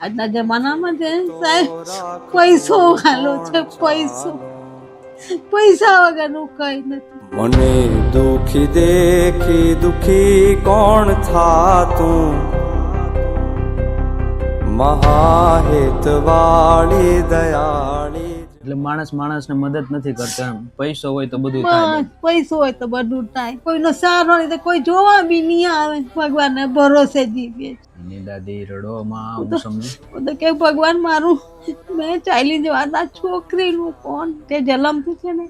આજના જમાનામાં છે સાહેબ, પૈસો હાલો છે, પૈસો, પૈસા વગરનું કઈ નથી. મને દુખી દેખી દુખી કોણ થાતું, મહાહેત વાળી દયાળી. એટલે માણસને મદદ નથી કરતો એમ. પૈસો હોય તો બધું થાય. બસ પૈસો હોય તો બધું થાય. કોઈનો સારો નહીં તો કોઈ જોવા બી નહીં આવે. ભગવાનને ભરોસે જીવીએ. એની દાદી રડો માં હું સમજુ. હું તો કે ભગવાન મારું, મેં ચાલી જવાના છોકરીનું કોણ તે જલમતું છે ને,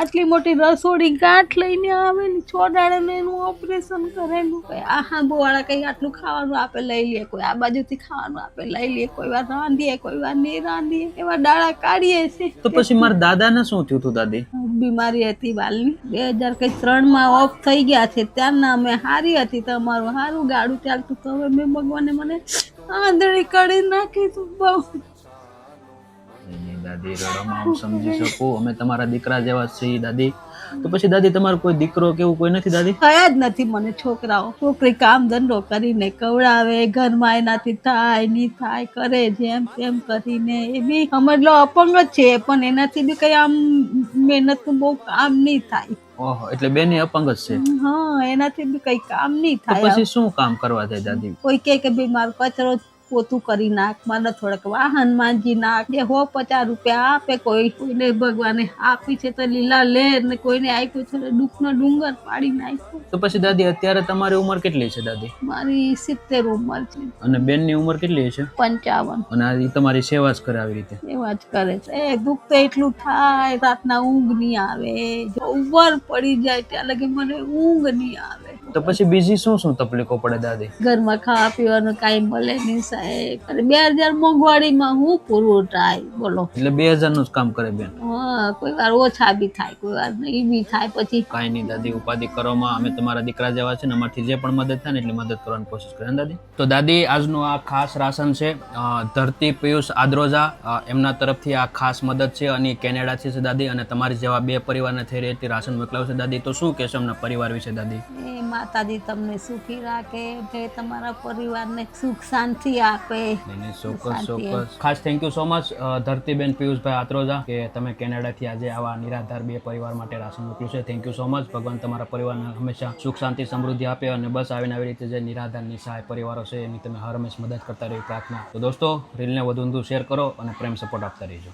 આટલી મોટી રસોડી ગાંઠ લઈને આવે ને, 6 દાડે એનું ઓપરેશન કરેલું. આ હાંભુવાળા કઈ આટલું ખાવાનું આપે લઈ લે, કોઈ આ બાજુથી ખાવાનું આપે લઈ લે, કોઈ વાર રાંધીએ કોઈ વાર નહીં રાંધીએ, એવા દાડા કાઢીએ છે. તો પછી મારા દાદાને શું થયું હતું દાદી? બીમારી હતી બાલની. 2003 ઓફ થઈ ગયા છે. ત્યારના અમે હારી હતી તો અમારું સારું ગાડું ચાલતું તો હવે મેં ભગવાને મને આંધળી કરી નાખી તું બહુ. દાદી રડોમાં હું સમજી શકું. અમે તમારા દીકરા જેવા છીએ દાદી. તો પછી દાદી તમારો કોઈ દીકરો કેવું કોઈ નથી દાદી? થયા જ નથી મને છોકરાઓ. છોકરી કામ ધંધો કરીને કવડાવે, ઘરમાં એનાથી થાય નહીં થાય કરે, જેમ તેમ કરીને. એ બી સમજલો અપંગ જ છે, પણ એનાથી બી કઈ આમ મહેનતનું બહુ કામ નહીં થાય. ઓહો, એટલે બેને અપંગ જ છે? હા, એનાથી બી કઈ કામ નહીં તો થાય. પછી શું કામ કરવા થાય દાદી? કોઈ કે ભાઈ મારો કચરો પોતું કરી નાખ, મને થોડાક વાહન માંજી નાખ, 150 રૂપિયા આપે. કોઈને ભગવાને આપી છે તો લીલા લે, ને કોઈને આપ્યું છે દુઃખનો ડુંગર પાડી નાખ્યો. તો પછી દાદી અત્યારે તમારી ઉંમર કેટલી છે દાદી? મારી 70 ઉંમર છે. અને બેનની ઉંમર કેટલી છે? 55. અને આ તમારી સેવા જ કરે આવી રીતે? એવા જ કરે છે. એ દુઃખ તો એટલું થાય, રાતના ઊંઘ નહીં આવે. જો ઉંમર પડી જાય ત્યાં લગી મને ઊંઘ નહીં આવે. તો પછી બીજી શું શું તકલીફો પડે દાદી? ઘરમાં ખાવા પીવાનું કાંઈ મળે નહીં સાહેબ. અને 2000 મોંઘવારીમાં હું પૂરું થાય બોલો? એટલે 2000 નું જ કામ કરે બેન? હા, કોઈ વાર ઓછા બી થાય, કોઈ વાર નહીં બી થાય. પછી કાંઈ નહીં દાદી, ઉપાધિ કરવામાં અમે તમારા દીકરા જેવા છે ને, અમારથી જે પણ મદદ થાય ને એટલી મદદ કરવાની કોશિશ કરે દાદી. તો દાદી, આજનું આ ખાસ રાશન છે ધરતી પિયુષ આદ્રોજા એમના તરફથી આ ખાસ મદદ છે, અને કેનેડાથી છે દાદી. અને તમારી જેવા 2 પરિવારને થઈ રહી રાશન મોકલાવ્યું છે દાદી. તો શું કહેશો એમના પરિવાર વિશે દાદી? માતાજી તમને સુખી રાખે, કે તમારા પરિવારને સુખ શાંતિ આપે. ચોક્કસ. ખાસ થેન્ક યુ સો મચ ધરતીબેન પિયુષભાઈ આત્રોજા, કે તમે કેનેડાથી આજે આવા નિરાધાર 2 પરિવાર માટે રાશન મોકલ્યું છે. Thank you so much. ભગવાન તમારા પરિવારને હંમેશા સુખ શાંતિ સમૃદ્ધિ આપે, અને બસ આવીને આવી રીતે જે નિરાધાર નિસહાય પરિવારો છે એની તમે હર હંમેશ મદદ કરતા રહી પ્રાર્થના. તો દોસ્તો, રીલને વધુ શેર કરો અને પ્રેમ સપોર્ટ આપતા રહેજો.